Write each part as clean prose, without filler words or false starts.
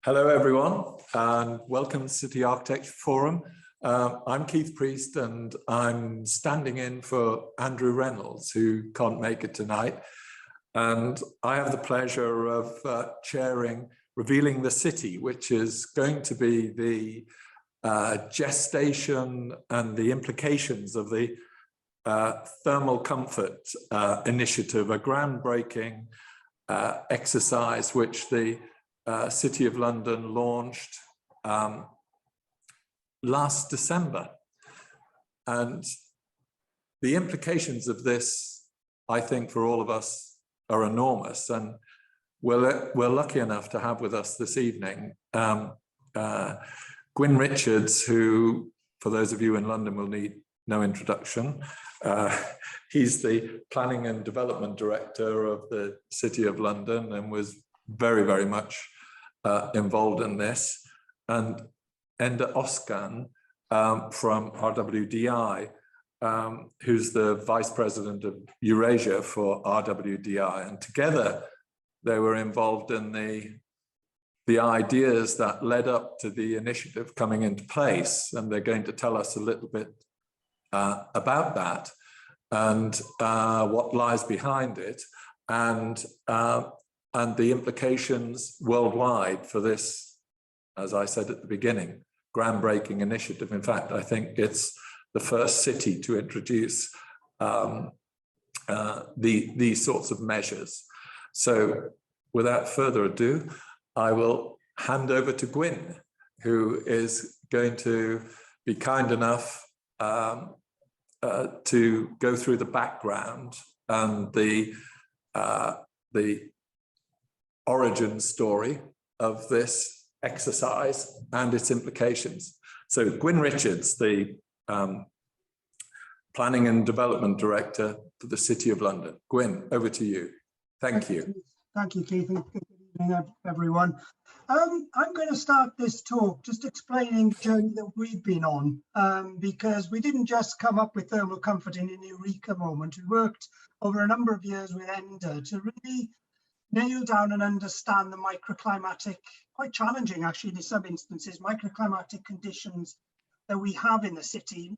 Hello, everyone, and welcome to City Architecture Forum. I'm Keith Priest, and I'm standing in for Andrew Reynolds, who can't make it tonight. And I have the pleasure of chairing Revealing the City, which is going to be the gestation and the implications of the thermal comfort initiative, a groundbreaking exercise which the City of London launched last December. And the implications of this, I think, for all of us are enormous. And we're lucky enough to have with us this evening Gwen Richards, who, for those of you in London, will need no introduction. He's the Planning and Development Director of the City of London and was very, very much involved in this, and Ozkan from RWDI, who's the Vice President of Eurasia for RWDI, and together they were involved in the ideas that led up to the initiative coming into place, and they're going to tell us a little bit about that and what lies behind it, and the implications worldwide for this, as I said at the beginning, groundbreaking initiative. In fact, I think it's the first city to introduce these sorts of measures. So without further ado, I will hand over to Gwyn, who is going to be kind enough to go through the background and the origin story of this exercise and its implications. So Gwen Richards, the Planning and Development Director for the City of London. Gwyn, over to you. Thank you. Thank you, Keith, and good evening, everyone. I'm going to start this talk just explaining the journey that we've been on, because we didn't just come up with thermal comfort in an eureka moment. We worked over a number of years with ENDA to really nail down and understand the microclimatic, quite challenging actually in some instances, microclimatic conditions that we have in the city,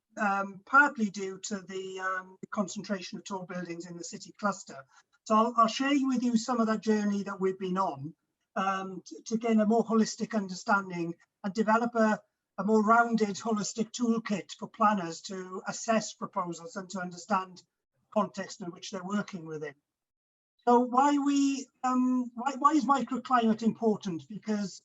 partly due to the concentration of tall buildings in the city cluster. So I'll share with you some of that journey that we've been on to gain a more holistic understanding and develop a more rounded holistic toolkit for planners to assess proposals and to understand the context in which they're working within. So why is microclimate important? Because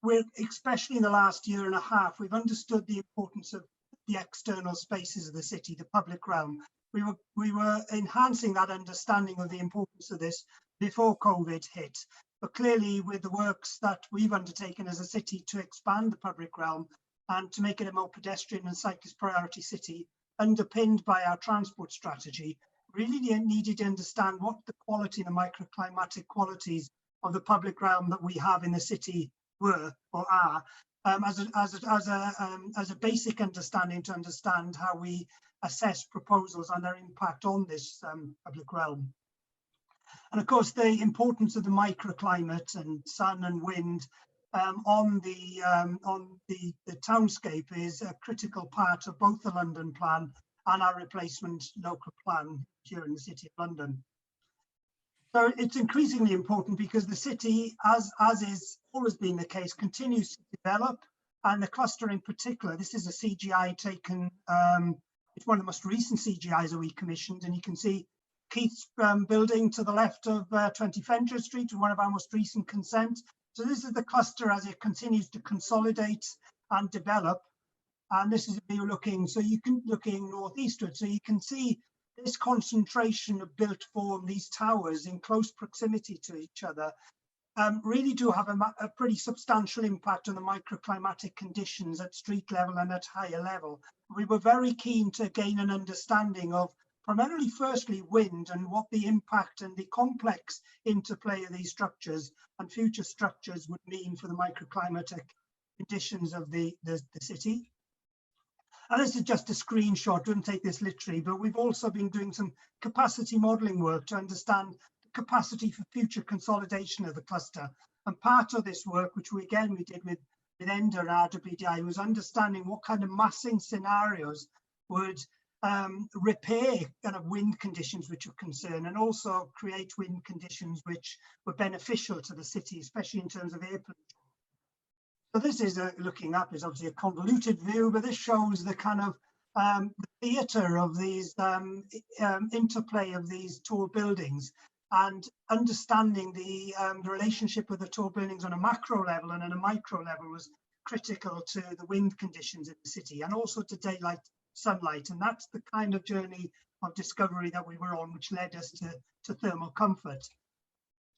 we're, especially in the last year and a half, we've understood the importance of the external spaces of the city, the public realm. We were enhancing that understanding of the importance of this before COVID hit. But clearly, with the works that we've undertaken as a city to expand the public realm and to make it a more pedestrian and cyclist priority city, underpinned by our transport strategy, really needed to understand what the quality and the microclimatic qualities of the public realm that we have in the city were or are, as a basic understanding to understand how we assess proposals and their impact on this public realm. And of course, the importance of the microclimate and sun and wind on the townscape is a critical part of both the London plan and our replacement local plan here in the City of London. So it's increasingly important because the city, as is always been the case, continues to develop, and the cluster in particular. This is a CGI taken, it's one of the most recent CGIs that we commissioned, and you can see Keith's building to the left of 20 Fenchurch Street, one of our most recent consent. So this is the cluster as it continues to consolidate and develop. And this is a view looking, so you can looking northeastward, so you can see this concentration of built form, these towers in close proximity to each other, really do have a pretty substantial impact on the microclimatic conditions at street level and at higher level. We were very keen to gain an understanding of primarily, firstly, wind and what the impact and the complex interplay of these structures and future structures would mean for the microclimatic conditions of the city. And this is just a screenshot, don't take this literally, but we've also been doing some capacity modelling work to understand the capacity for future consolidation of the cluster And part of this work, which we did with ENDA and RWDI, was understanding what kind of massing scenarios would repair kind of wind conditions which are concerned, and also create wind conditions which were beneficial to the city, especially in terms of air pollution. So this is looking up is obviously a convoluted view, but this shows the kind of the theatre of these interplay of these tall buildings, and understanding the relationship with the tall buildings on a macro level and on a micro level was critical to the wind conditions in the city, and also to daylight sunlight. And that's the kind of journey of discovery that we were on, which led us to thermal comfort.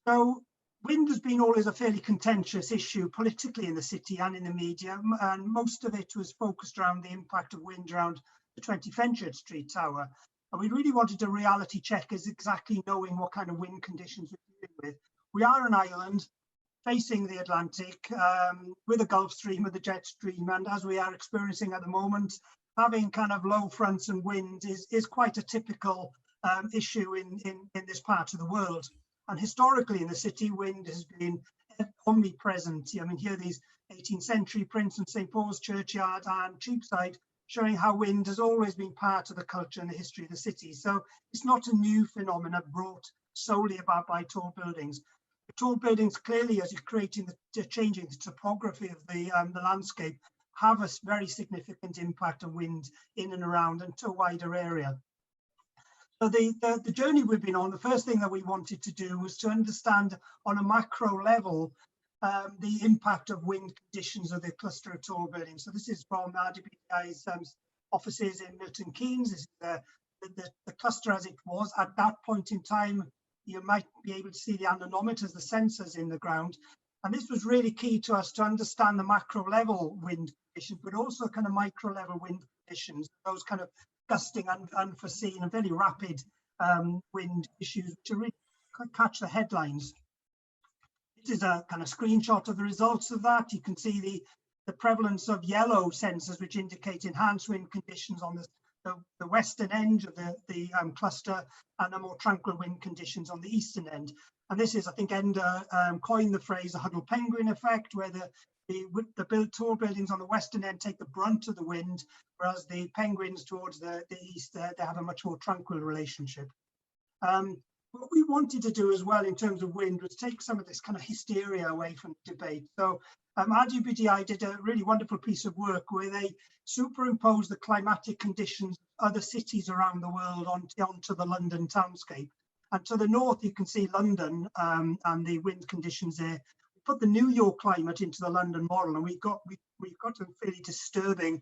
So wind has been always a fairly contentious issue politically in the city and in the media, and most of it was focused around the impact of wind around the 20 Fenchurch Street Tower. And we really wanted a reality check, as exactly knowing what kind of wind conditions we're dealing with. We are an island facing the Atlantic, with a Gulf Stream, with a jet stream, and as we are experiencing at the moment, having kind of low fronts and wind is quite a typical issue in this part of the world. And historically in the city, wind has been omnipresent. I mean, here these 18th century prints on St. Paul's Churchyard and Cheapside, showing how wind has always been part of the culture and the history of the city. So it's not a new phenomenon brought solely about by tall buildings. The tall buildings, clearly, as you're changing the topography of the landscape, have a very significant impact on wind in and around and to a wider area. So the journey we've been on, the first thing that we wanted to do was to understand on a macro level the impact of wind conditions of the cluster of tall buildings. So this is from RWDI's offices in Milton Keynes. This is the cluster as it was at that point in time. You might be able to see the anemometers, the sensors in the ground. And this was really key to us to understand the macro level wind conditions, but also kind of micro level wind conditions, those kind of gusting, unforeseen and very rapid wind issues to really catch the headlines. This is a kind of screenshot of the results of that. You can see the prevalence of yellow sensors, which indicate enhanced wind conditions on the western end of the cluster, and the more tranquil wind conditions on the eastern end. And this is, I think, ENDA coined the phrase the huddle penguin effect, where the tall buildings on the western end take the brunt of the wind, whereas the penguins towards the east, they have a much more tranquil relationship. What we wanted to do as well in terms of wind was take some of this kind of hysteria away from the debate. So RWDI did a really wonderful piece of work where they superimposed the climatic conditions of other cities around the world onto the London townscape. And to the north, you can see London and the wind conditions there. We put the New York climate into the London model, and we've got some fairly disturbing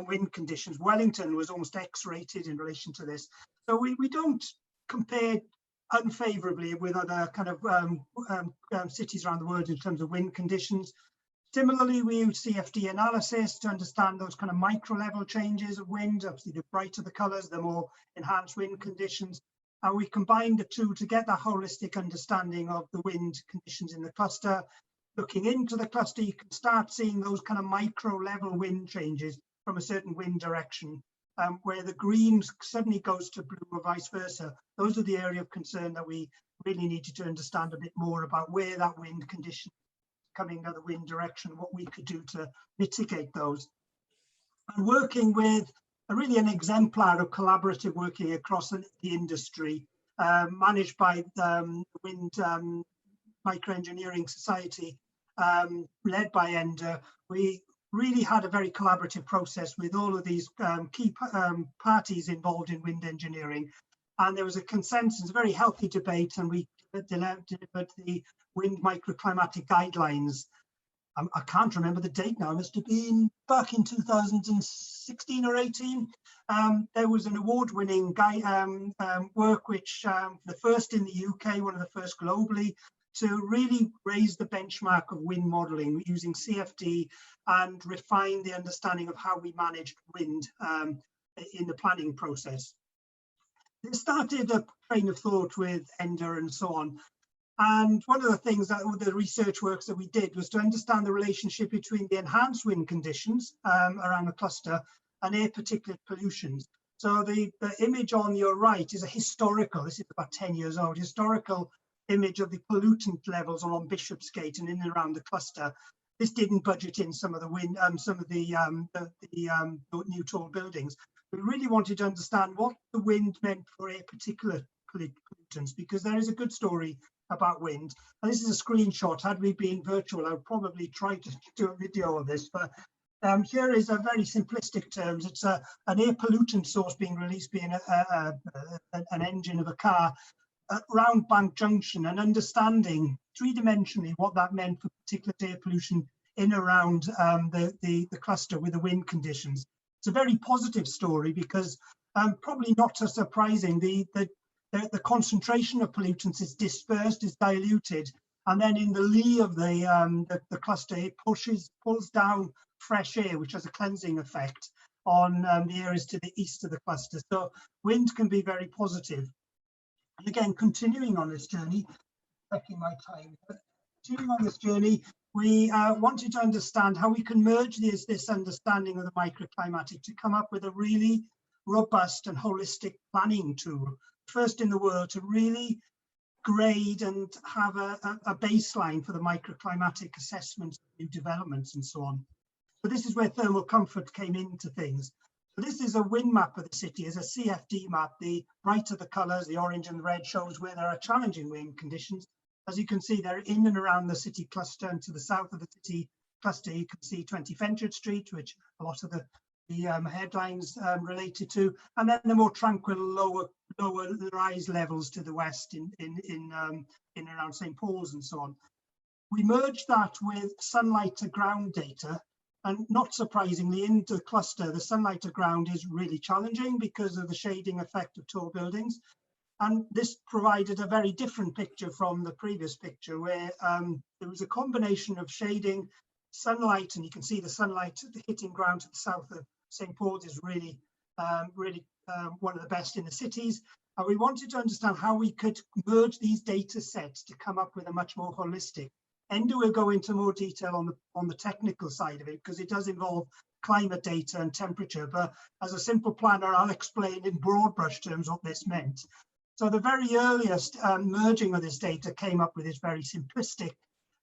wind conditions. Wellington was almost X-rated in relation to this. So we don't compare unfavorably with other kind of cities around the world in terms of wind conditions. Similarly, we use CFD analysis to understand those kind of micro level changes of wind. Obviously, the brighter the colors, the more enhanced wind conditions. And we combine the two to get that holistic understanding of the wind conditions in the cluster. Looking into the cluster, you can start seeing those kind of micro level wind changes from a certain wind direction, where the green suddenly goes to blue or vice versa. Those are the area of concern that we really needed to understand a bit more about, where that wind condition coming the other wind direction, what we could do to mitigate those. And working with really an exemplar of collaborative working across the industry, managed by the Wind Microengineering Society, led by ENDA. We really had a very collaborative process with all of these key parties involved in wind engineering. And there was a consensus, a very healthy debate, and we delivered the wind microclimatic guidelines. I can't remember the date now, it must have been back in 2016 or 18. There was an award-winning work, which the first in the UK, one of the first globally, to really raise the benchmark of wind modelling using CFD and refine the understanding of how we managed wind in the planning process. It started a train of thought with ENDA and so on. And one of the things that the research works that we did was to understand the relationship between the enhanced wind conditions around the cluster and air particulate pollutions. So the image on your right is a historical, this is about 10 years old, historical image of the pollutant levels along Bishopsgate and in and around the cluster. This didn't budget in some of the wind, some of the new tall buildings. We really wanted to understand what the wind meant for a particular pollutants, because there is a good story about wind. And this is a screenshot. Had we been virtual, I would probably try to do a video of this, but here is a very simplistic terms. It's an air pollutant source being released, being an engine of a car around Bank Junction, and understanding three-dimensionally what that meant for particular air pollution in around the cluster with the wind conditions. It's a very positive story because probably not so surprising, the concentration of pollutants is dispersed, is diluted, and then in the lee of the cluster, it pulls down fresh air, which has a cleansing effect on the areas to the east of the cluster. So wind can be very positive. And again, continuing on this journey, checking my time, but continuing on this journey, we wanted to understand how we can merge this understanding of the microclimatic to come up with a really robust and holistic planning tool, first in the world, to really grade and have a baseline for the microclimatic assessments, new developments and so on. So this is where thermal comfort came into things. So this is a wind map of the city, is a CFD map. The brighter the colours, the orange and the red, shows where there are challenging wind conditions. As you can see, they're in and around the city cluster, and to the south of the city cluster, you can see 20 Fenchurch Street, which a lot of the headlines related to, and then the more tranquil, lower rise levels to the west in around St. Paul's and so on. We merged that with sunlight to ground data, and not surprisingly, into the cluster, the sunlight to ground is really challenging because of the shading effect of tall buildings. And this provided a very different picture from the previous picture, where there was a combination of shading, sunlight, and you can see the sunlight hitting ground to the south of St. Paul's is really one of the best in the cities. And we wanted to understand how we could merge these data sets to come up with a much more holistic. Enda will go into more detail on the technical side of it, because it does involve climate data and temperature. But as a simple planner, I'll explain in broad brush terms what this meant. So the very earliest merging of this data came up with this very simplistic,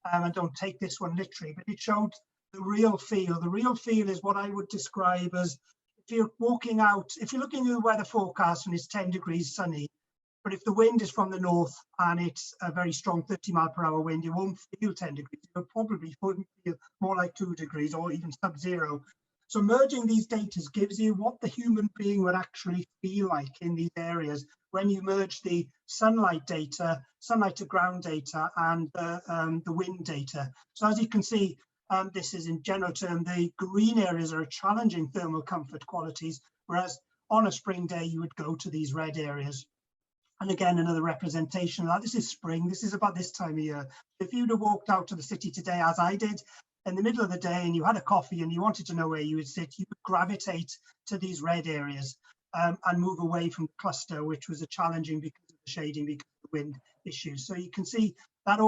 and don't take this one literally, but it showed the real feel. The real feel is what I would describe as, if you're walking out, if you're looking at the weather forecast and it's 10 degrees sunny, but if the wind is from the north and it's a very strong 30-mile-per-hour wind, you won't feel 10 degrees. You'll probably feel more like 2 degrees or even sub-zero. So merging these data gives you what the human being would actually feel like in these areas when you merge the sunlight data, sunlight to ground data, and the wind data. So as you can see, this is in general term, the green areas are challenging thermal comfort qualities, whereas on a spring day, you would go to these red areas. And again, another representation of that. This is spring. This is about this time of year. If you'd have walked out to the city today, as I did, in the middle of the day, and you had a coffee and you wanted to know where you would sit, you would gravitate to these red areas and move away from the cluster, which was a challenging because of the shading, because of the wind issues. So you can see that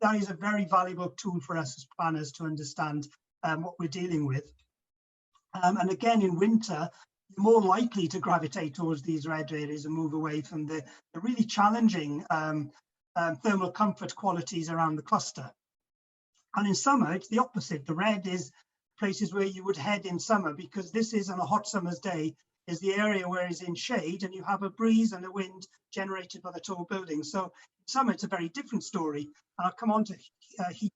that is a very valuable tool for us as planners to understand what we're dealing with. And again, in winter, you're more likely to gravitate towards these red areas and move away from the really challenging thermal comfort qualities around the cluster. And in summer, it's the opposite. The red is places where you would head in summer, because this is on a hot summer's day, is the area where it's in shade and you have a breeze and a wind generated by the tall buildings. So in summer, it's a very different story. And I'll come on to heat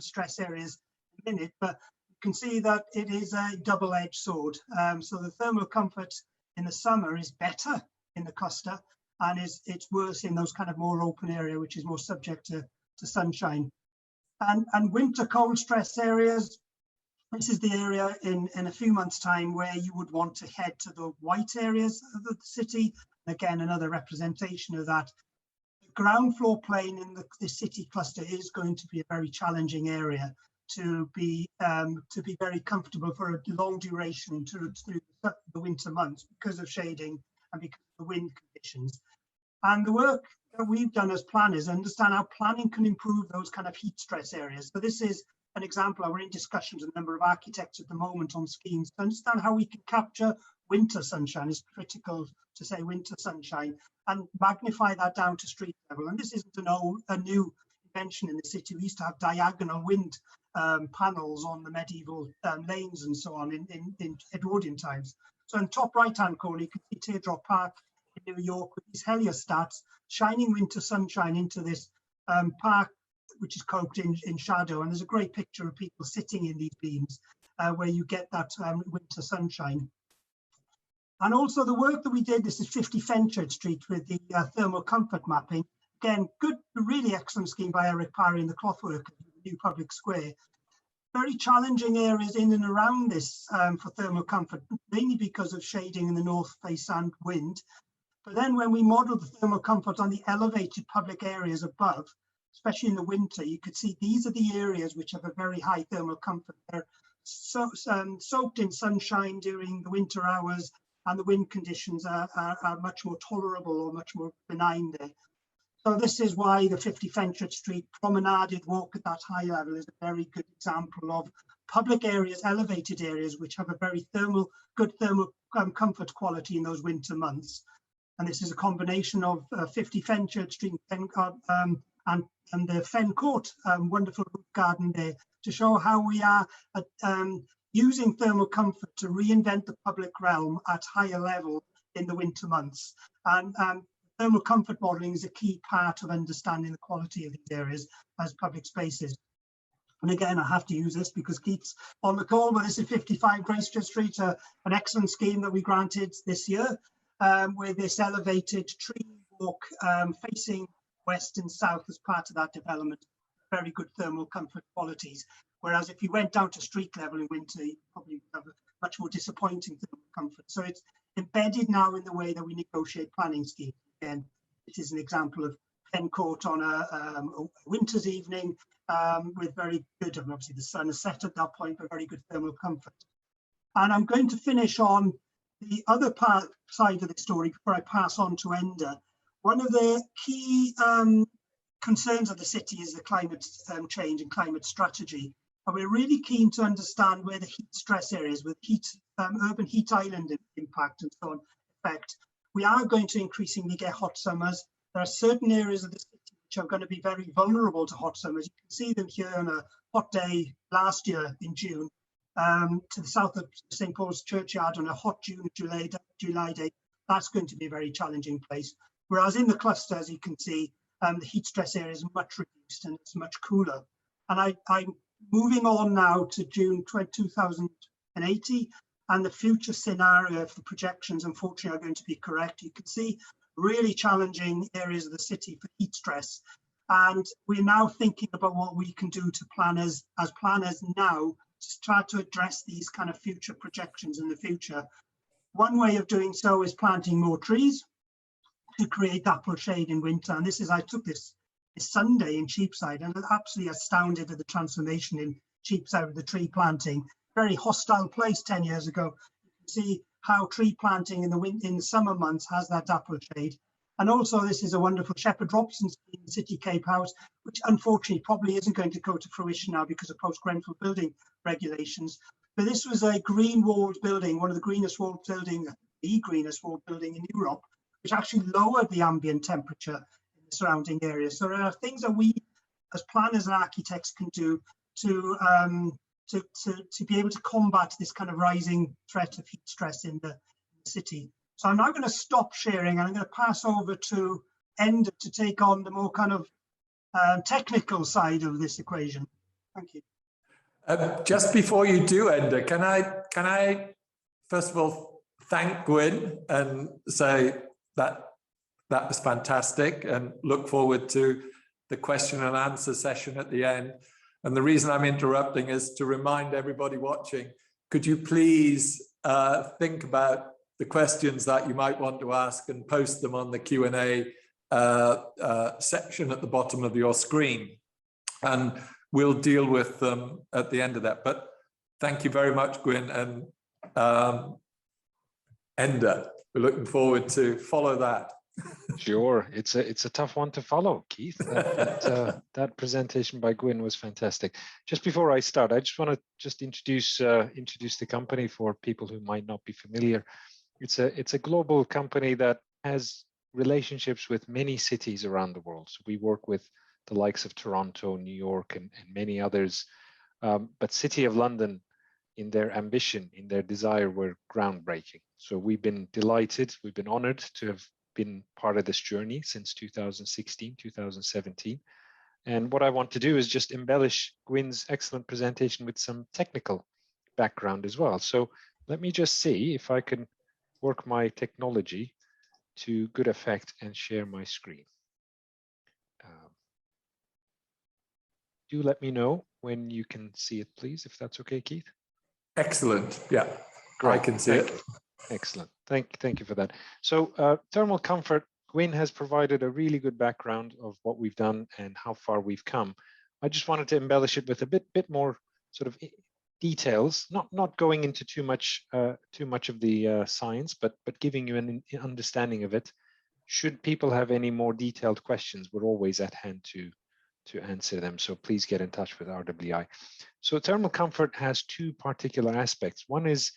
stress areas in a minute, but you can see that it is a double-edged sword. So the thermal comfort in the summer is better in the cluster, and it's worse in those kind of more open area, which is more subject to sunshine. And winter cold stress areas, this is the area in a few months' time where you would want to head to the white areas of the city. Again, another representation of that. The ground floor plane in the city cluster is going to be a very challenging area to be very comfortable for a long duration through the winter months, because of shading and because of the wind conditions. And the work that we've done as planners, understand how planning can improve those kind of heat stress areas. So this is an example. We're in discussions with a number of architects at the moment on schemes to understand how we can capture winter sunshine. It's critical to say winter sunshine, and magnify that down to street level. And this isn't a new invention in the city. We used to have diagonal wind panels on the medieval lanes and so on in Edwardian times. So in the top right-hand corner, you can see Teardrop Park in New York with these heliostats shining winter sunshine into this park, which is cloaked in shadow. And there's a great picture of people sitting in these beams where you get that winter sunshine. And also the work that we did, this is 50 Fenchurch Street with the thermal comfort mapping. Again, good, really excellent scheme by Eric Parry and the Clothworkers, New Public Square. Very challenging areas in and around this for thermal comfort, mainly because of shading in the north face and wind. But then when we modeled the thermal comfort on the elevated public areas above, especially in the winter, you could see these are the areas which have a very high thermal comfort. They're soaked in sunshine during the winter hours, and the wind conditions are much more tolerable or much more benign there. So this is why the 50 Fenchurch Street promenaded walk at that high level is a very good example of public areas, elevated areas, which have a very good thermal comfort quality in those winter months. And this is a combination of 50 Fenchurch Street and the Fen Court, wonderful roof garden there, to show how we are using thermal comfort to reinvent the public realm at higher level in the winter months. And thermal comfort modelling is a key part of understanding the quality of these areas as public spaces. And again, I have to use this because Keith's on the call, but this is 55 Gracechurch Street, an excellent scheme that we granted this year with this elevated tree walk facing west and south as part of that development. Very good thermal comfort qualities. Whereas if you went down to street level in winter, you probably have a much more disappointing thermal comfort. So it's embedded now in the way that we negotiate planning schemes. Again, it is an example of Fen Court on a winter's evening with very good, and obviously the sun has set at that point, but very good thermal comfort. And I'm going to finish on the other side of the story before I pass on to Enda. One of the key concerns of the city is the climate change and climate strategy. And we're really keen to understand where the heat stress areas with urban heat island impact and so on affect. We are going to increasingly get hot summers. There are certain areas of the city which are going to be very vulnerable to hot summers. You can see them here on a hot day last year in June, to the south of St. Paul's Churchyard on a hot July day. That's going to be a very challenging place. Whereas in the cluster, as you can see, the heat stress area is much reduced and it's much cooler. And I'm moving on now to June 2080, and the future scenario for projections, unfortunately, are going to be correct. You can see really challenging areas of the city for heat stress. And we're now thinking about what we can do to planners, as planners now, to try to address these kind of future projections in the future. One way of doing so is planting more trees to create dapple shade in winter. And this is, I took this Sunday in Cheapside, and I'm absolutely astounded at the transformation in Cheapside with the tree planting. Very hostile place 10 years ago. You can see how tree planting in the summer months has that dapple shade. And also this is a wonderful Shepherd Robson scheme, City Cape House, which unfortunately probably isn't going to go to fruition now because of post-Grenfell building regulations. But this was a green walled building, one of the greenest walled building, the greenest walled building in Europe, which actually lowered the ambient temperature in the surrounding areas. So there are things that we as planners and architects can do to be able to combat this kind of rising threat of heat stress in the city. So I'm now going to stop sharing and I'm going to pass over to Enda to take on the more kind of technical side of this equation. Thank you. Just before you do, Enda, can I first of all thank Gwyn and say that was fantastic, and look forward to the question and answer session at the end. And the reason I'm interrupting is to remind everybody watching, could you please think about the questions that you might want to ask and post them on the Q&A section at the bottom of your screen. And we'll deal with them at the end of that. But thank you very much, Gwyn, and Enda. We're looking forward to follow that. Sure, it's a tough one to follow, Keith. That presentation by Gwyn was fantastic. Just before I start, I just want to introduce the company for people who might not be familiar. It's a global company that has relationships with many cities around the world. So we work with the likes of Toronto, New York, and many others. But City of London, in their ambition, in their desire, were groundbreaking. So we've been delighted, we've been honored to have been part of this journey since 2016, 2017. And what I want to do is just embellish Gwyn's excellent presentation with some technical background as well. So let me just see if I can work my technology to good effect and share my screen. Do let me know when you can see it, please, if that's okay, Keith. Excellent. Yeah, great. I can see it. Excellent. Thank you for that. So thermal comfort, Gwyn has provided a really good background of what we've done and how far we've come. I just wanted to embellish it with a bit more sort of details, not going into too much of the science, but giving you an understanding of it. Should people have any more detailed questions, we're always at hand to answer them. So please get in touch with RWDI. So thermal comfort has two particular aspects. One is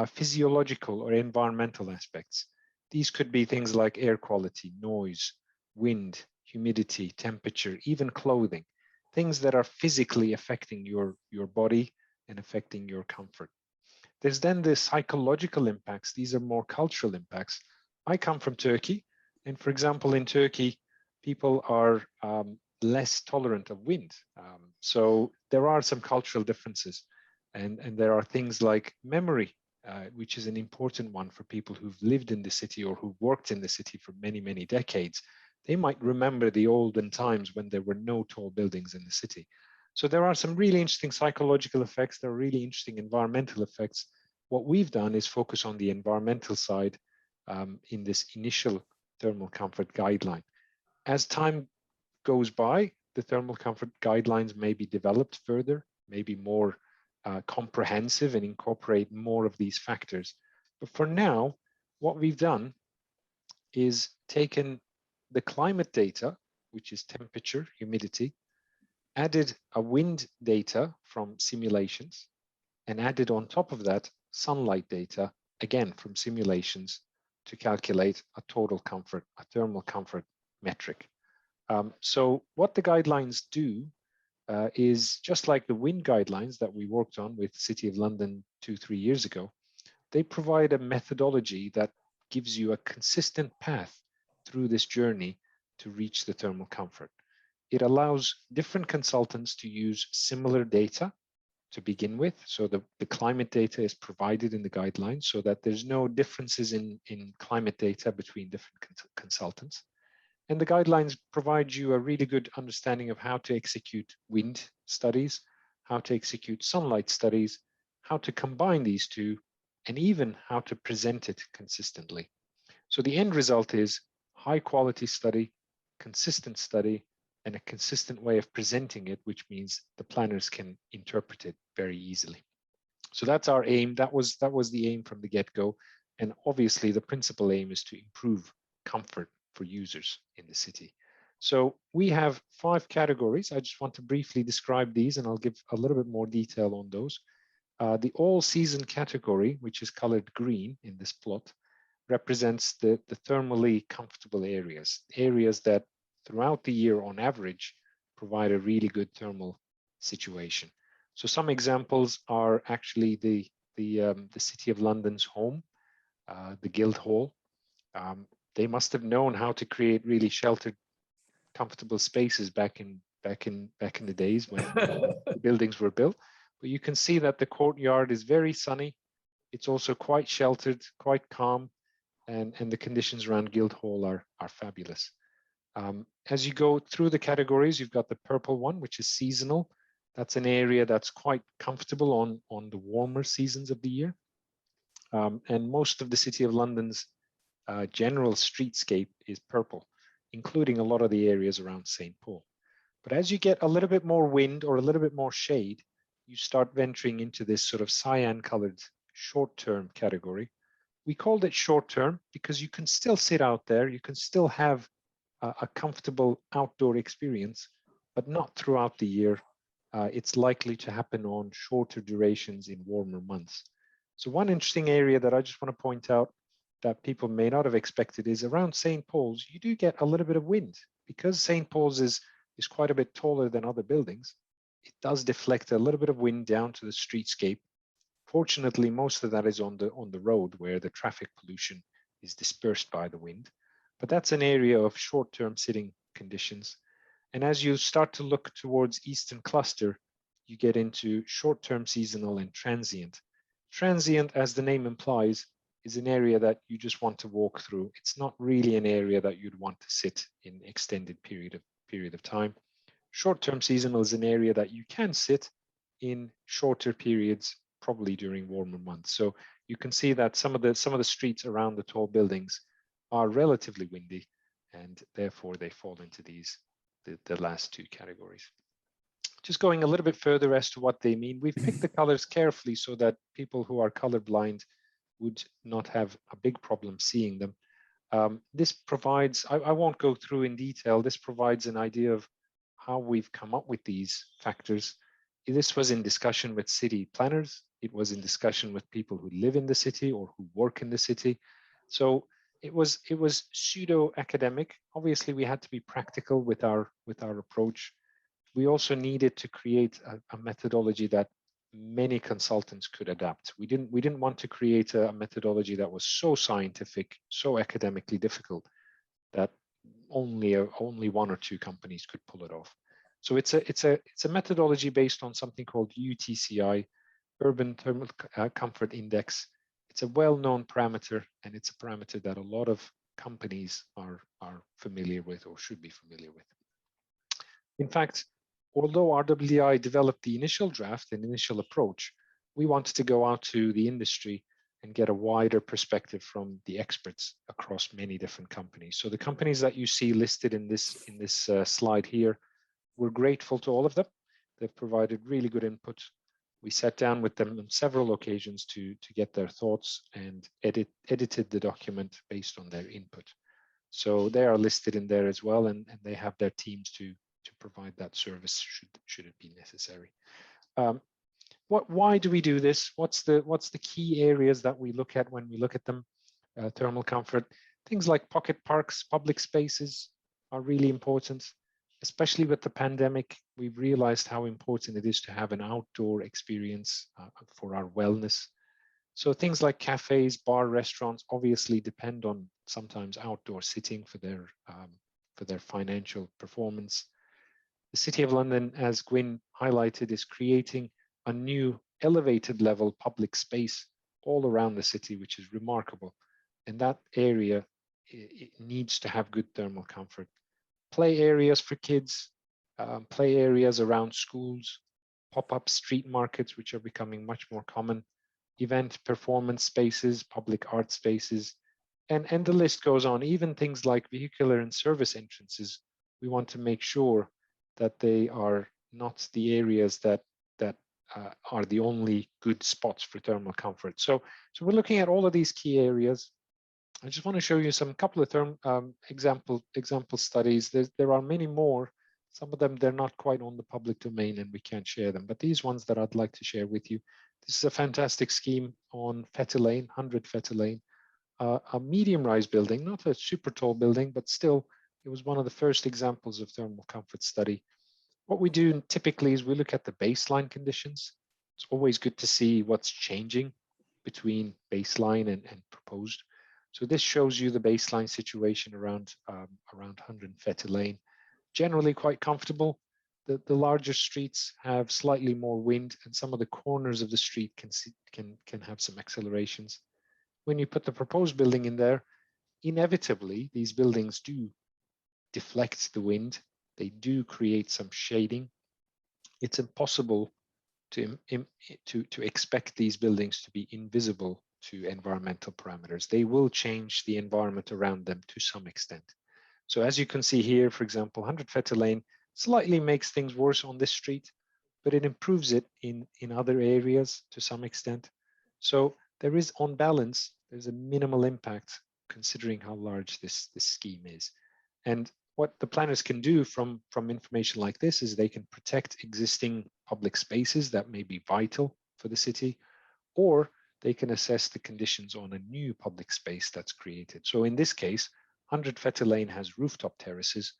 physiological or environmental aspects. These could be things like air quality, noise, wind, humidity, temperature, even clothing, things that are physically affecting your body and affecting your comfort. There's then the psychological impacts. These are more cultural impacts. I come from Turkey, and for example, in Turkey, people are less tolerant of wind. So there are some cultural differences, and there are things like memory, which is an important one for people who've lived in the city or who've worked in the city for many, many decades. They might remember the olden times when there were no tall buildings in the city. So there are some really interesting psychological effects. There are really interesting environmental effects. What we've done is focus on the environmental side in this initial thermal comfort guideline. As time goes by, the thermal comfort guidelines may be developed further, maybe more comprehensive and incorporate more of these factors. But for now, what we've done is taken the climate data, which is temperature, humidity, added a wind data from simulations, and added on top of that sunlight data, again from simulations, to calculate a total comfort, a thermal comfort metric. So what the guidelines do is just like the wind guidelines that we worked on with City of London 2-3 years ago. They provide a methodology that gives you a consistent path through this journey to reach the thermal comfort. It allows different consultants to use similar data to begin with. So the climate data is provided in the guidelines so that there's no differences in climate data between different consultants. And the guidelines provide you a really good understanding of how to execute wind studies, how to execute sunlight studies, how to combine these two, and even how to present it consistently. So the end result is high quality study, consistent study, and a consistent way of presenting it, which means the planners can interpret it very easily. So that's our aim. That was the aim from the get-go. And obviously the principal aim is to improve comfort for users in the city. So we have 5 categories. I just want to briefly describe these, and I'll give a little bit more detail on those. The all-season category, which is colored green in this plot, represents the thermally comfortable areas that throughout the year on average provide a really good thermal situation. So some examples are actually the City of London's home, the Guildhall. They must have known how to create really sheltered, comfortable spaces back in the days when the buildings were built. But you can see that the courtyard is very sunny. It's also quite sheltered, quite calm, and the conditions around Guildhall are fabulous. As you go through the categories, you've got the purple one, which is seasonal. That's an area that's quite comfortable on the warmer seasons of the year. And most of the City of London's general streetscape is purple, including a lot of the areas around St. Paul. But as you get a little bit more wind or a little bit more shade, you start venturing into this sort of cyan-colored short-term category. We called it short-term because you can still sit out there, you can still have a comfortable outdoor experience, but not throughout the year. It's likely to happen on shorter durations in warmer months. So one interesting area that I just want to point out that people may not have expected is around St. Paul's, you do get a little bit of wind. Because St. Paul's is quite a bit taller than other buildings, it does deflect a little bit of wind down to the streetscape. Fortunately, most of that is on the road where the traffic pollution is dispersed by the wind. But that's an area of short-term sitting conditions. And as you start to look towards Eastern Cluster, you get into short-term seasonal and transient. Transient, as the name implies, is an area that you just want to walk through. It's not really an area that you'd want to sit in extended period of time. Short-term seasonal is an area that you can sit in shorter periods, probably during warmer months. So you can see that some of the streets around the tall buildings are relatively windy, and therefore they fall into the last two categories. Just going a little bit further as to what they mean, we've picked the colors carefully so that people who are colorblind would not have a big problem seeing them. This provides, I won't go through in detail, this provides an idea of how we've come up with these factors. This was in discussion with city planners. It was in discussion with people who live in the city or who work in the city. So it was pseudo-academic. Obviously, we had to be practical with our approach. We also needed to create a methodology that many consultants could adapt. We didn't want to create a methodology that was so scientific, so academically difficult that only one or two companies could pull it off. So it's a methodology based on something called UTCI, Urban Thermal Comfort Index. It's a well-known parameter, and it's a parameter that a lot of companies are familiar with or should be familiar with. In fact, although RWDI developed the initial draft and initial approach, we wanted to go out to the industry and get a wider perspective from the experts across many different companies. So the companies that you see listed in this slide here, we're grateful to all of them. They've provided really good input. We sat down with them on several occasions to get their thoughts and edited the document based on their input. So they are listed in there as well, and they have their teams to provide that service should it be necessary. Why do we do this? What's the key areas that we look at when we look at them? Thermal comfort, things like pocket parks, public spaces are really important. Especially with the pandemic, we've realized how important it is to have an outdoor experience for our wellness. So things like cafes, bar, restaurants obviously depend on sometimes outdoor sitting for their financial performance. The City of London, as Gwyn highlighted, is creating a new elevated level public space all around the city, which is remarkable. And that area, it needs to have good thermal comfort. Play areas for kids, play areas around schools, pop-up street markets, which are becoming much more common, event performance spaces, public art spaces, and the list goes on. Even things like vehicular and service entrances, we want to make sure that they are not the areas that are the only good spots for thermal comfort. So we're looking at all of these key areas. I just want to show you some couple of example studies. There are many more. Some of them, they're not quite on the public domain and we can't share them, but these ones that I'd like to share with you. This is a fantastic scheme on Fetter Lane, 100 Fetter Lane, a medium-rise building, not a super tall building, but still, it was one of the first examples of thermal comfort study. What we do typically is we look at the baseline conditions. It's always good to see what's changing between baseline and proposed. So this shows you the baseline situation around 100 Fetter Lane. Generally quite comfortable. The larger streets have slightly more wind, and some of the corners of the street can have some accelerations. When you put the proposed building in there, inevitably these buildings do deflect the wind. They do create some shading. It's impossible to expect these buildings to be invisible to environmental parameters. They will change the environment around them to some extent. So as you can see here, for example, 100 Fetter Lane slightly makes things worse on this street, but it improves it in other areas to some extent. So there is, on balance, there's a minimal impact considering how large this scheme is. And what the planners can do from information like this is they can protect existing public spaces that may be vital for the city, or they can assess the conditions on a new public space that's created. So in this case, 100 Fetter Lane has rooftop terraces.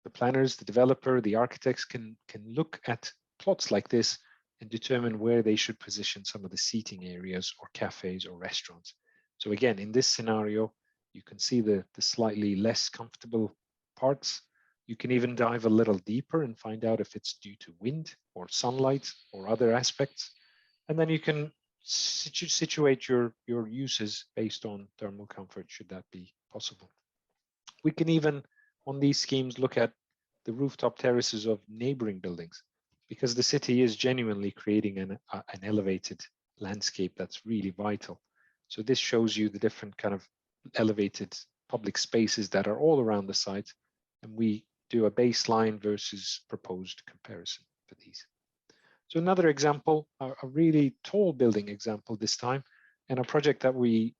The planners, the developer, the architects can look at plots like this and determine where they should position some of the seating areas or cafes or restaurants. So again, in this scenario, you can see the slightly less comfortable parts. You can even dive a little deeper and find out if it's due to wind or sunlight or other aspects. And then you can situate your uses based on thermal comfort, should that be possible. We can even, on these schemes, look at the rooftop terraces of neighboring buildings, because the city is genuinely creating an elevated landscape that's really vital. So this shows you the different kind of elevated public spaces that are all around the site, and we do a baseline versus proposed comparison for these. So another example, a really tall building example this time, and a project that we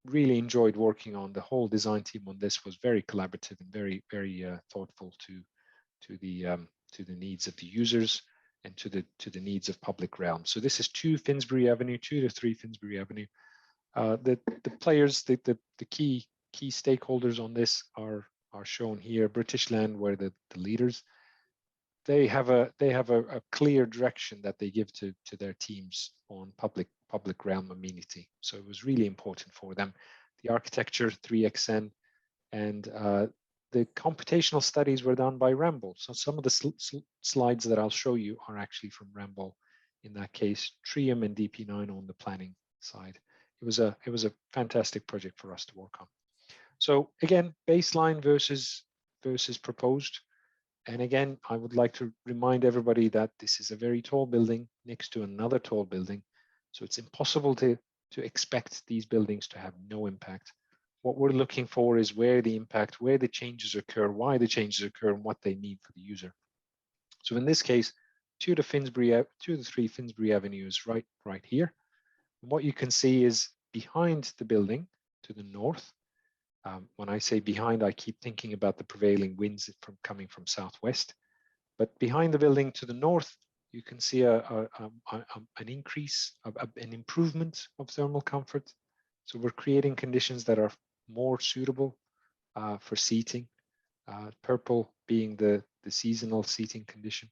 really enjoyed working on. The whole design team on this was very collaborative and very thoughtful to the needs of the users and to the needs of public realm. So this is 2 Finsbury Avenue, 2 to 3 Finsbury Avenue. The players, the key stakeholders on this are shown here. British Land were the leaders. They have a clear direction that they give to their teams on public realm amenity. So it was really important for them. The architecture, 3XN, and the computational studies were done by Ramboll. So some of the slides that I'll show you are actually from Ramboll. In that case, Trium and DP9 on the planning side. It was a fantastic project for us to work on. So again, baseline versus proposed. And again, I would like to remind everybody that this is a very tall building next to another tall building. So it's impossible to expect these buildings to have no impact. What we're looking for is where the impact, where the changes occur, why the changes occur, and what they mean for the user. So in this case, 2 to 3 Finsbury Avenue is right here. And what you can see is behind the building to the north. When I say behind, I keep thinking about the prevailing winds coming from southwest. But behind the building to the north, you can see an increase, an improvement of thermal comfort. So we're creating conditions that are more suitable for seating, purple being the seasonal seating condition.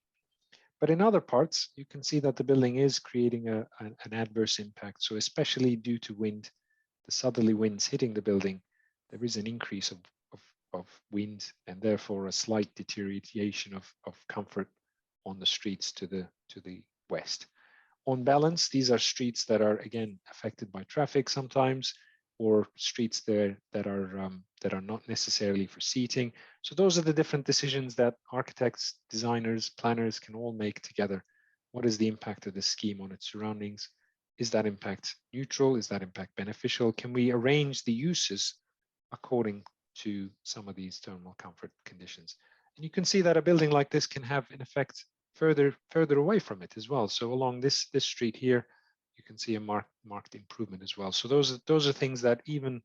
But in other parts, you can see that the building is creating an adverse impact. So especially due to wind, the southerly winds hitting the building, there is an increase of wind and therefore a slight deterioration of comfort on the streets to the west. On balance, these are streets that are again affected by traffic sometimes, or streets there that are not necessarily for seating. So those are the different decisions that architects, designers, planners can all make together. What is the impact of the scheme on its surroundings? Is that impact neutral? Is that impact beneficial? Can we arrange the uses according to some of these thermal comfort conditions? And you can see that a building like this can have an effect further away from it as well. So along this street here, you can see a marked improvement as well. So those are things that even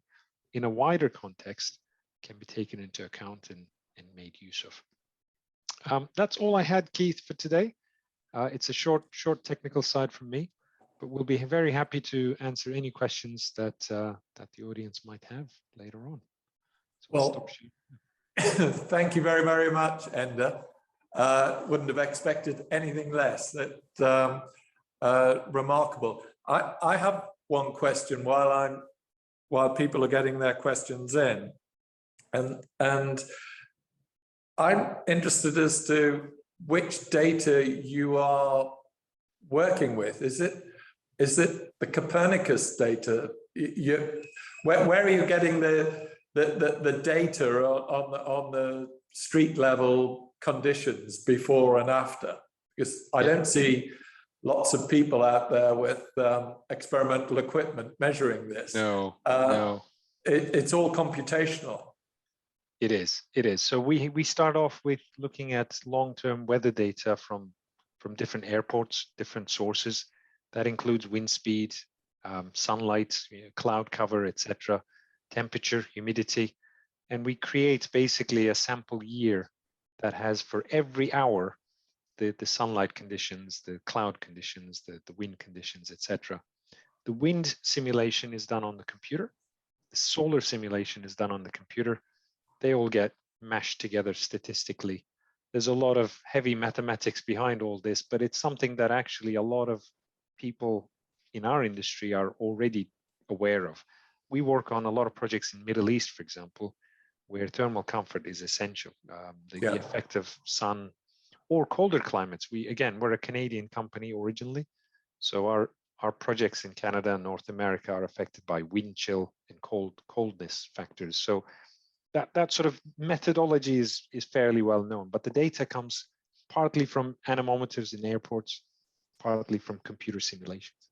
in a wider context can be taken into account and made use of. That's all I had, Keith, for today. It's a short technical side from me, but we'll be very happy to answer any questions that the audience might have later on. So well, thank you very, very much, Enda. Wouldn't have expected anything less. That remarkable. I have one question while people are getting their questions in, and I'm interested as to which data you are working with. Is it the Copernicus data? Where are you getting the data on the street level conditions before and after? Because I don't see lots of people out there with experimental equipment measuring this. No. It's all computational. It is. So we start off with looking at long-term weather data from different airports, different sources. That includes wind speed, sunlight, cloud cover, etc., temperature, humidity, and we create basically a sample year that has for every hour the sunlight conditions, the cloud conditions, the wind conditions, etc. The wind simulation is done on the computer. The solar simulation is done on the computer. They all get mashed together statistically. There's a lot of heavy mathematics behind all this, but it's something that actually a lot of people in our industry are already aware of. We work on a lot of projects in Middle East, for example, where thermal comfort is essential. The effect of sun or colder climates. We're a Canadian company originally, so our projects in Canada and North America are affected by wind chill and coldness factors. So that sort of methodology is fairly well known, but the data comes partly from anemometers in airports, partly from computer simulations.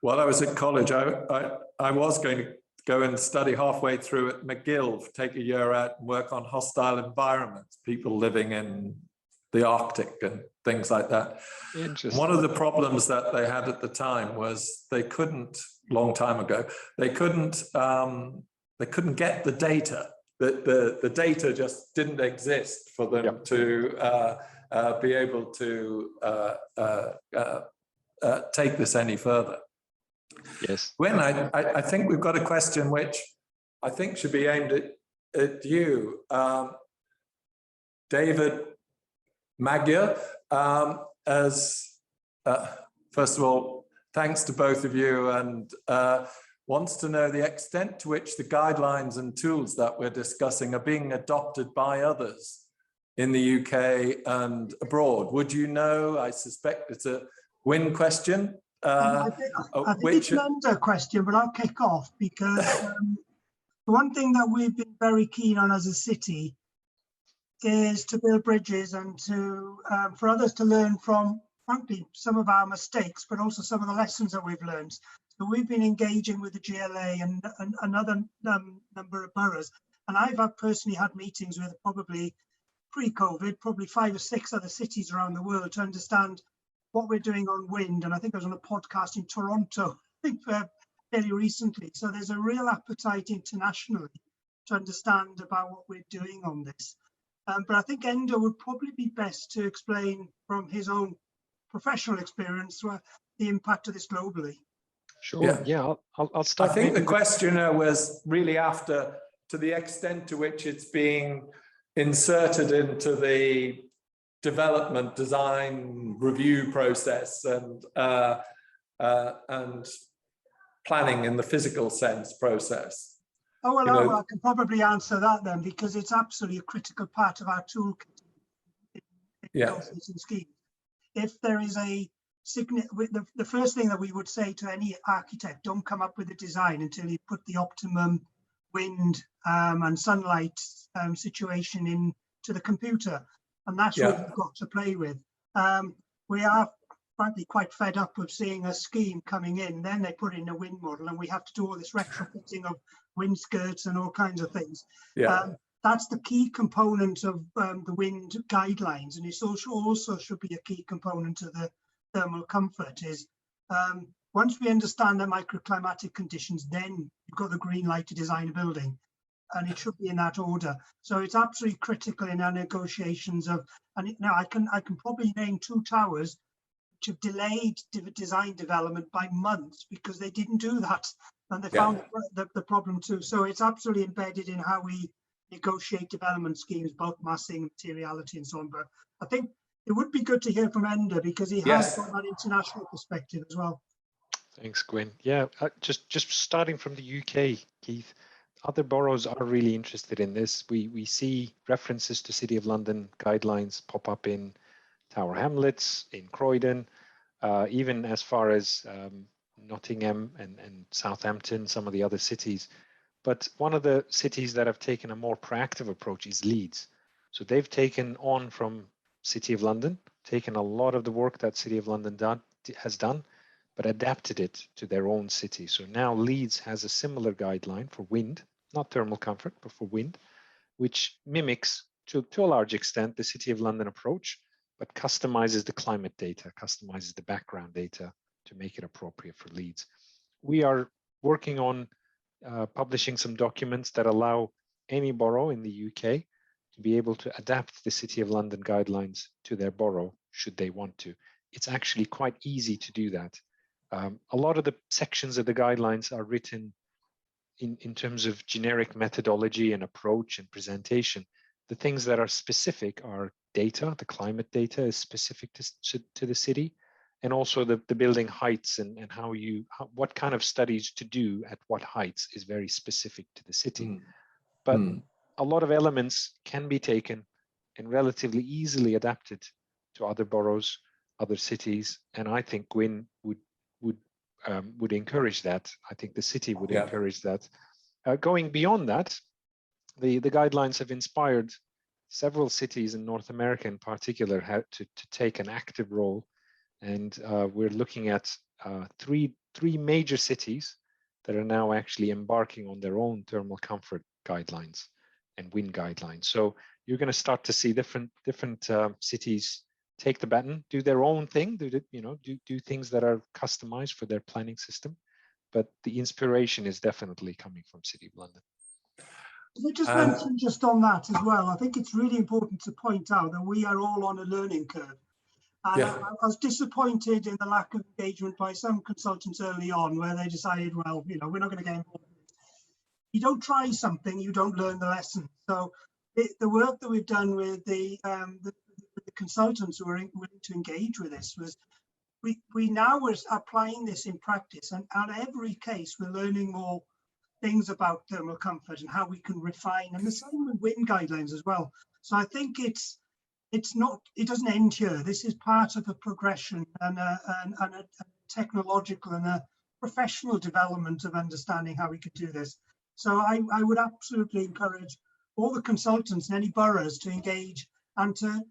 While I was at college, I was going to go and study halfway through at McGill, take a year out and work on hostile environments, people living in the Arctic and things like that. Interesting. One of the problems that they had at the time was they couldn't, long time ago, they couldn't get the data. The data just didn't exist for them to be able to take this any further. Yes. Gwyn, I think we've got a question which I think should be aimed at you. David Magyar, first of all, thanks to both of you, and wants to know the extent to which the guidelines and tools that we're discussing are being adopted by others in the UK and abroad. Would you know? I suspect it's a Gwyn question. I think it's an under question, but I'll kick off because the one thing that we've been very keen on as a city is to build bridges and to for others to learn from, frankly, some of our mistakes, but also some of the lessons that we've learned. So we've been engaging with the GLA and another number of boroughs, and I've personally had meetings with probably pre-COVID, probably 5 or 6 other cities around the world to understand what we're doing on wind. And I think I was on a podcast in Toronto, I think fairly recently. So there's a real appetite internationally to understand about what we're doing on this. But I think Enda would probably be best to explain from his own professional experience the impact of this globally. Sure. Yeah, I'll start. I think the questioner was really after to the extent to which it's being inserted into the development, design, review process and planning in the physical sense process. Oh, well, I can probably answer that then, because it's absolutely a critical part of our toolkit. Scheme. If there is the first thing that we would say to any architect, don't come up with a design until you put the optimum wind and sunlight situation into the computer. And that's what we've got to play with. We are frankly quite fed up of seeing a scheme coming in, then they put in a wind model and we have to do all this retrofitting of wind skirts and all kinds of things. That's the key component of the wind guidelines, and it also should be a key component of the thermal comfort is once we understand the microclimatic conditions, then you've got the green light to design a building, and it should be in that order. So it's absolutely critical in our negotiations of, and now I can probably name 2 towers which have delayed design development by months because they didn't do that, and they found the problem too. So it's absolutely embedded in how we negotiate development schemes, bulk massing, materiality, and so on. But I think it would be good to hear from Enda because he has got that international perspective as well. Thanks, Gwyn. Yeah, just starting from the UK, Keith, other boroughs are really interested in this. We see references to City of London guidelines pop up in Tower Hamlets, in Croydon, even as far as Nottingham and Southampton, some of the other cities. But one of the cities that have taken a more proactive approach is Leeds. So they've taken on from City of London, taken a lot of the work that City of London has done, but adapted it to their own city. So now Leeds has a similar guideline for wind, not thermal comfort, but for wind, which mimics to a large extent the City of London approach, but customizes the climate data, customizes the background data to make it appropriate for Leeds. We are working on publishing some documents that allow any borough in the UK to be able to adapt the City of London guidelines to their borough should they want to. It's actually quite easy to do that. A lot of the sections of the guidelines are written in terms of generic methodology and approach and presentation. The things that are specific are data. The climate data is specific to the city, and also the building heights and what kind of studies to do at what heights is very specific to the city. But a lot of elements can be taken and relatively easily adapted to other boroughs, other cities, and I think Gwyn would encourage that. I think the city would encourage that. Going beyond that, the guidelines have inspired several cities in North America in particular to take an active role, and we're looking at three major cities that are now actually embarking on their own thermal comfort guidelines and wind guidelines. So you're going to start to see different cities take the baton, do their own thing, do things that are customized for their planning system. But the inspiration is definitely coming from City of London. I just mention just on that as well, I think it's really important to point out that we are all on a learning curve. And I was disappointed in the lack of engagement by some consultants early on, where they decided, well, we're not going to get involved. You don't try something, you don't learn the lesson. So the work that we've done with the consultants who were willing to engage with this was, we now are applying this in practice, and on every case we're learning more things about thermal comfort and how we can refine, and the same with wind guidelines as well. So I think it doesn't end here. This is part of a progression and a technological and a professional development of understanding how we could do this. So I would absolutely encourage all the consultants in any boroughs to engage and to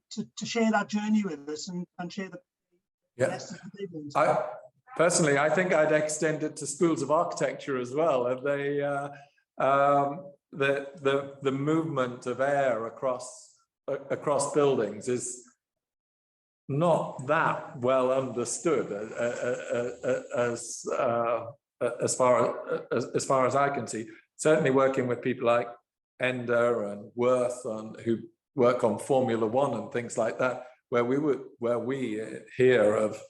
share that journey with us and share the lessons they've learned. Personally, I think I'd extend it to schools of architecture as well. And the movement of air across buildings is not that well understood as far as I can see. Certainly, working with people like Ender and Worth who work on Formula One and things like that, where we here have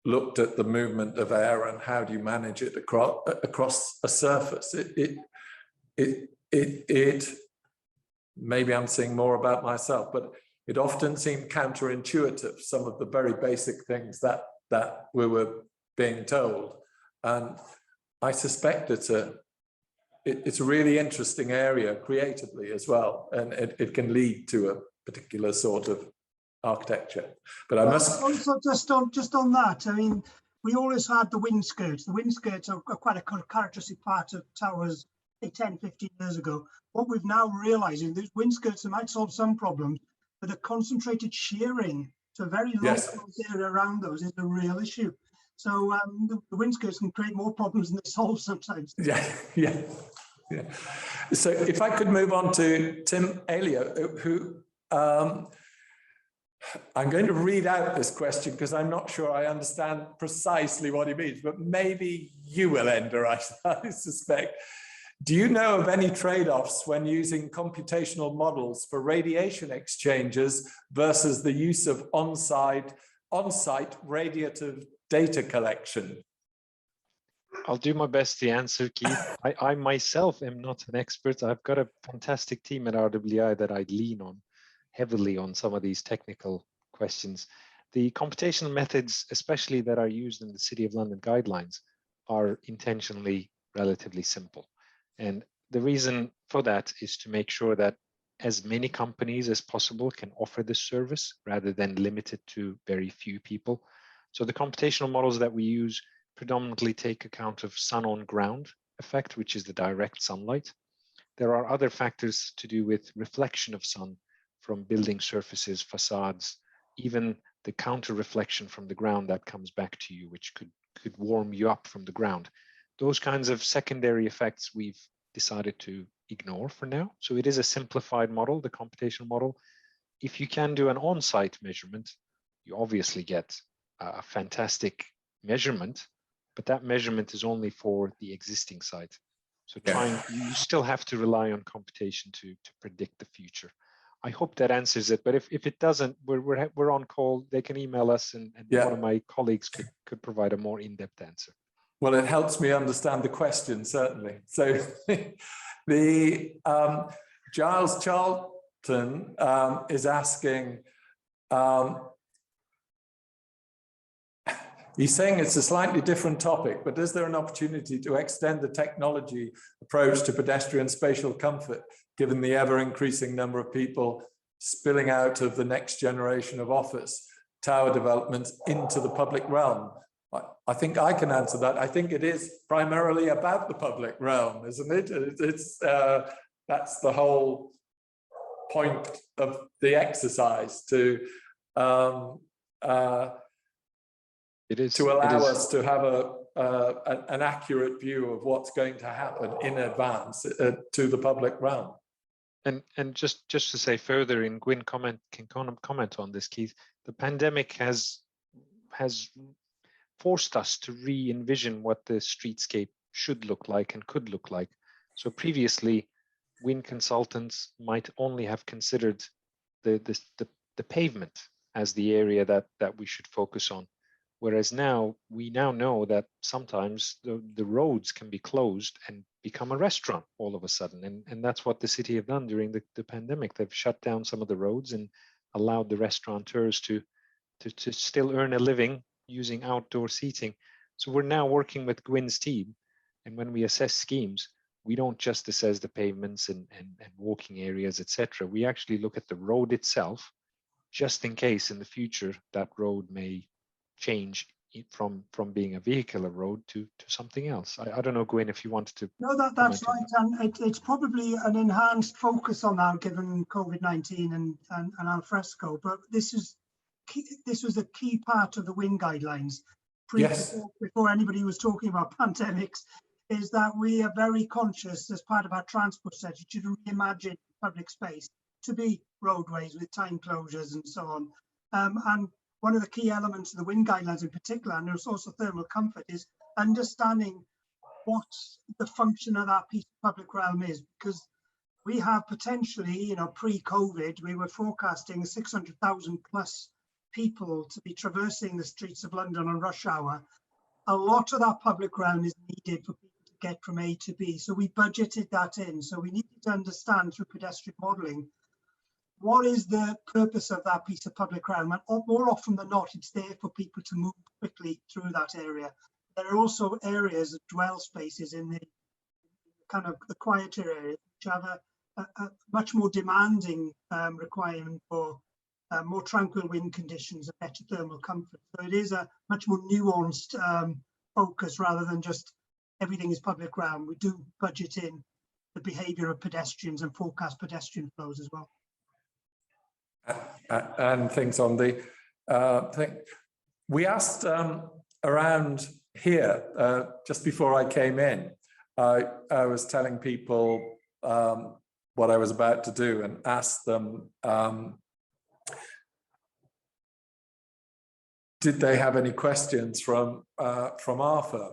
looked at the movement of air and how do you manage it across a surface. It maybe I'm saying more about myself, but it often seemed counterintuitive, some of the very basic things that we were being told. And I suspect it's a really interesting area creatively as well, and it can lead to a particular sort of architecture. But I must also just on that, I mean, we always had the wind skirts. The wind skirts are quite a characteristic part of towers 10, 15 years ago. What we've now realized is these wind skirts might solve some problems, but the concentrated shearing to a very low area around those is a real issue. So the wind skirts can create more problems than they solve sometimes. Yeah. So if I could move on to Tim Alio, who I'm going to read out this question because I'm not sure I understand precisely what he means, but maybe you will, Ender, I suspect. Do you know of any trade-offs when using computational models for radiation exchanges versus the use of on-site radiative data collection? I'll do my best to answer, Keith. I myself am not an expert. I've got a fantastic team at RWDI that I lean on heavily on some of these technical questions. The computational methods, especially that are used in the City of London guidelines, are intentionally relatively simple. And the reason for that is to make sure that as many companies as possible can offer this service rather than limit it to very few people. So the computational models that we use predominantly take account of sun on ground effect, which is the direct sunlight. There are other factors to do with reflection of sun from building surfaces, facades, even the counter reflection from the ground that comes back to you, which could warm you up from the ground. Those kinds of secondary effects we've decided to ignore for now. So it is a simplified model, the computational model. If you can do an on-site measurement, you obviously get a fantastic measurement, but that measurement is only for the existing site. So you still have to rely on computation to predict the future. I hope that answers it. But if it doesn't, we're on call. They can email us, and Yeah. one of my colleagues could provide a more in-depth answer. Well, it helps me understand the question, certainly. So the Giles Charlton is asking, he's saying it's a slightly different topic, but is there an opportunity to extend the technology approach to pedestrian spatial comfort, given the ever-increasing number of people spilling out of the next generation of office tower developments into the public realm? I think I can answer that. I think it is primarily about the public realm, isn't it? It's that's the whole point of the exercise, to allow us to have an accurate view of what's going to happen in advance to the public realm. And just to say further, and Gwyn can comment on this, Keith, the pandemic has forced us to re-envision what the streetscape should look like and could look like. So previously, Gwyn consultants might only have considered the pavement as the area that we should focus on. Whereas now, we now know that sometimes the roads can be closed and become a restaurant all of a sudden. And that's what the city have done during the pandemic. They've shut down some of the roads and allowed the restaurateurs to still earn a living using outdoor seating. So we're now working with Gwyn's team. And when we assess schemes, we don't just assess the pavements and walking areas, etc. We actually look at the road itself, just in case in the future that road may change from being a vehicular road to something else. I don't know, Gwyn, if you wanted to. No, that's right, and it's probably an enhanced focus on that given COVID-19 and al fresco. But this was a key part of the WIN guidelines. Yes. Before anybody was talking about pandemics, is that we are very conscious as part of our transport strategy to reimagine public space to be roadways with time closures and so on. And one of the key elements of the WIN guidelines in particular, and there's also thermal comfort, is understanding what the function of that piece of public realm is, because we have potentially, pre-COVID, we were forecasting 600,000 plus people to be traversing the streets of London on rush hour. A lot of that public realm is needed for people to get from A to B. So we budgeted that in. So we needed to understand through pedestrian modelling, what is the purpose of that piece of public realm? And more often than not, it's there for people to move quickly through that area. There are also areas of dwell spaces in the kind of the quieter areas, which have a much more demanding requirement for more tranquil wind conditions and better thermal comfort. So it is a much more nuanced focus rather than just everything is public realm. We do budget in the behaviour of pedestrians and forecast pedestrian flows as well. And things on the thing. We asked around here, just before I came in, I was telling people what I was about to do and asked them, did they have any questions from our firm?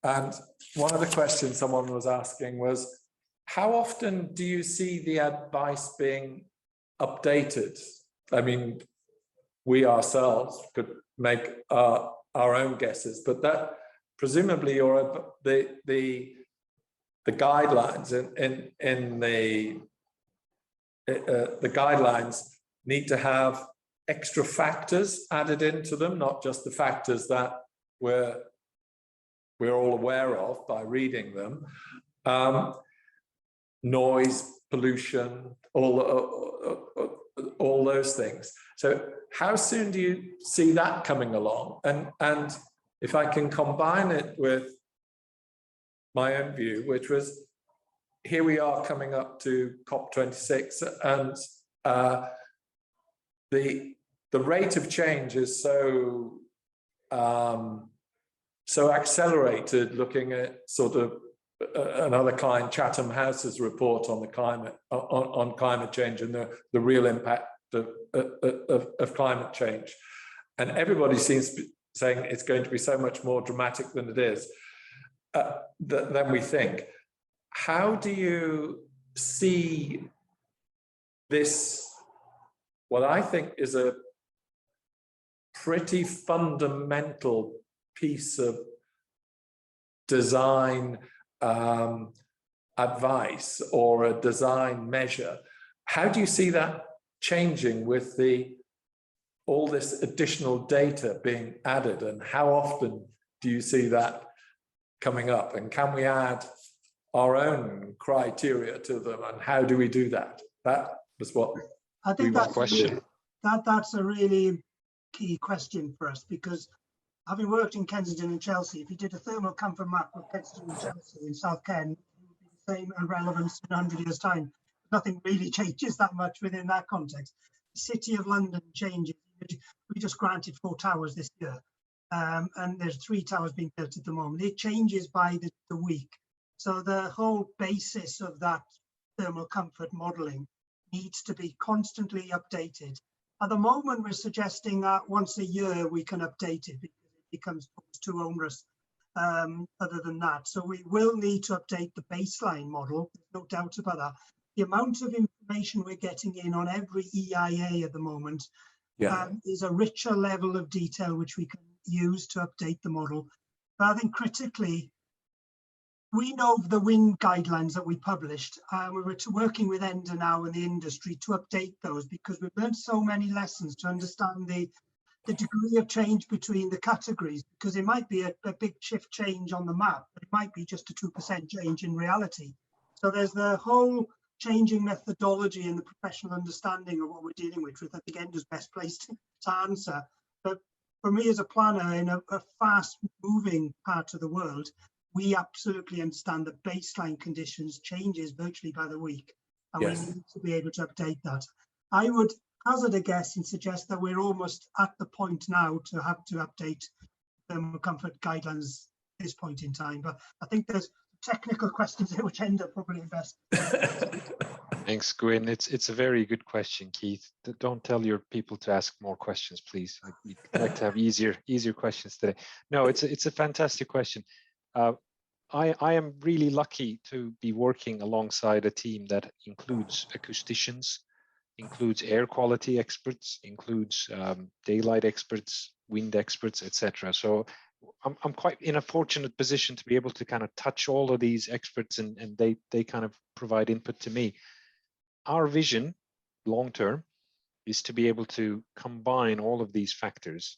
And one of the questions someone was asking was, how often do you see the advice being updated? I mean, we ourselves could make our own guesses, but that presumably the guidelines in the guidelines need to have extra factors added into them, not just the factors that we're all aware of by reading them. Noise, pollution, all those things. So how soon do you see that coming along? And if I can combine it with my own view, which was, here we are coming up to COP26, and the rate of change is so accelerated, looking at sort of another client, Chatham House's report on the climate change and the real impact of climate change. And everybody seems to be saying it's going to be so much more dramatic than it is, than we think. How do you see this what I think is a pretty fundamental piece of design advice or a design measure. How do you see that changing with all this additional data being added, and how often do you see that coming up, and can we add our own criteria to them, and how do we do that? That was what I think that's that's a really key question for us, because having worked in Kensington and Chelsea, if you did a thermal comfort map of Kensington and Chelsea in South Kent, it would be the same relevance in 100 years' time. Nothing really changes that much within that context. The City of London changes. We just granted 4 towers this year, and there's 3 towers being built at the moment. It changes by the week. So the whole basis of that thermal comfort modelling needs to be constantly updated. At the moment, we're suggesting that once a year we can update it, because it becomes too onerous other than that. So we will need to update the baseline model, no doubt about that. The amount of information we're getting in on every EIA at the moment is a richer level of detail which we can use to update the model. But I think critically, we know the wind guidelines that we published. We were working with ENDA now in the industry to update those, because we've learned so many lessons to understand the degree of change between the categories, because it might be a big shift change on the map, but it might be just a 2% change in reality. So there's the whole changing methodology and the professional understanding of what we're dealing with, which I think ENDA's best placed to answer. But for me as a planner in a fast moving part of the world, we absolutely understand that baseline conditions changes virtually by the week, and we need to be able to update that. I would hazard a guess and suggest that we're almost at the point now to have to update thermal comfort guidelines at this point in time. But I think there's technical questions here which end up probably best. Thanks, Gwyn. It's a very good question, Keith. Don't tell your people to ask more questions, please. We'd like to have easier questions today. No, it's a fantastic question. I am really lucky to be working alongside a team that includes acousticians, includes air quality experts, includes daylight experts, wind experts, etc. So I'm quite in a fortunate position to be able to kind of touch all of these experts, and they kind of provide input to me. Our vision, long term, is to be able to combine all of these factors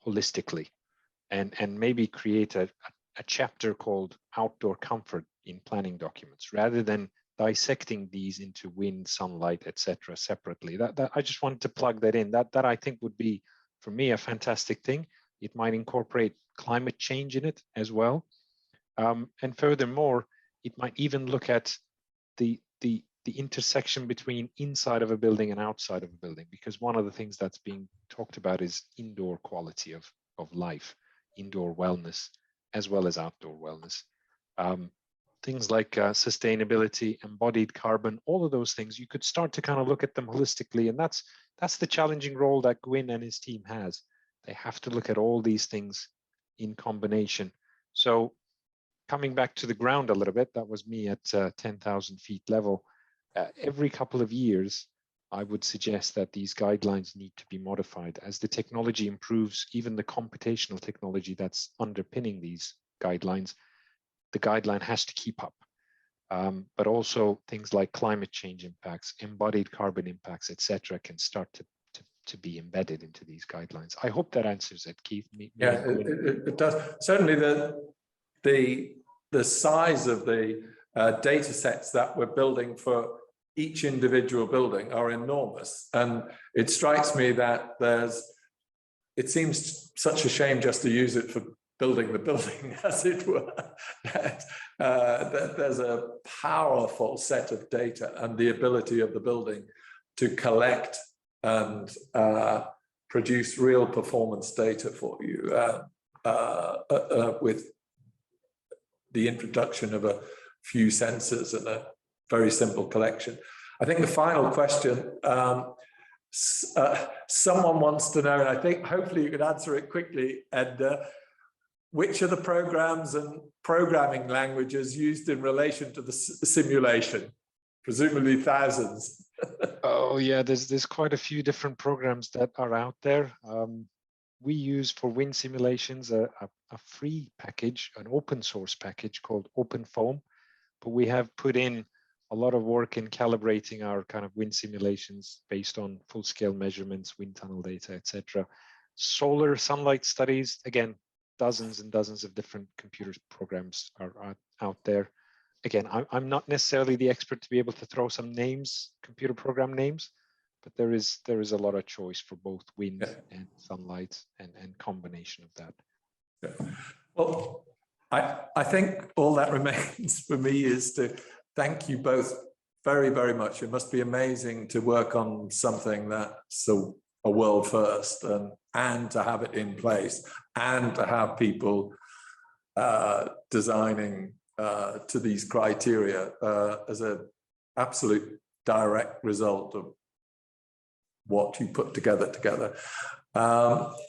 holistically, and maybe create a chapter called outdoor comfort in planning documents, rather than dissecting these into wind, sunlight, etc. separately. That I just wanted to plug that in. That I think would be, for me, a fantastic thing. It might incorporate climate change in it as well, and furthermore, it might even look at the intersection between inside of a building and outside of a building, because one of the things that's being talked about is indoor quality of life, indoor wellness, as well as outdoor wellness. Things like sustainability, embodied carbon, all of those things, you could start to kind of look at them holistically. And that's the challenging role that Gwyn and his team has. They have to look at all these things in combination. So coming back to the ground a little bit, that was me at 10,000 feet level. Every couple of years, I would suggest that these guidelines need to be modified as the technology improves. Even the computational technology that's underpinning these guidelines, the guideline has to keep up. But also things like climate change impacts, embodied carbon impacts, etc., can start to be embedded into these guidelines. I hope that answers it, Keith. Yeah, it does. Certainly the size of the data sets that we're building for each individual building are enormous, and it strikes me that it seems such a shame just to use it for building the building, as it were. There's a powerful set of data and the ability of the building to collect and produce real performance data for you with the introduction of a few sensors and a very simple collection. I think the final question, someone wants to know, and I think hopefully you can answer it quickly, and which are the programs and programming languages used in relation to the simulation? Presumably thousands. Oh yeah, there's quite a few different programs that are out there. We use for wind simulations a free package, an open source package called OpenFoam, but we have put in a lot of work in calibrating our kind of wind simulations based on full-scale measurements, wind tunnel data, etc. Solar sunlight studies, again, dozens and dozens of different computer programs are out there. Again, I'm not necessarily the expert to be able to throw some names, computer program names, but there is a lot of choice for both wind and sunlight and combination of that. Yeah. Well, I think all that remains for me is to thank you both very, very much. It must be amazing to work on something that's a world first, and to have it in place, and to have people designing to these criteria as an absolute direct result of what you put together.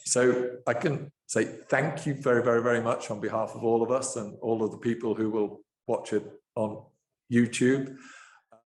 So I can say thank you very, very, very much on behalf of all of us and all of the people who will watch it on YouTube.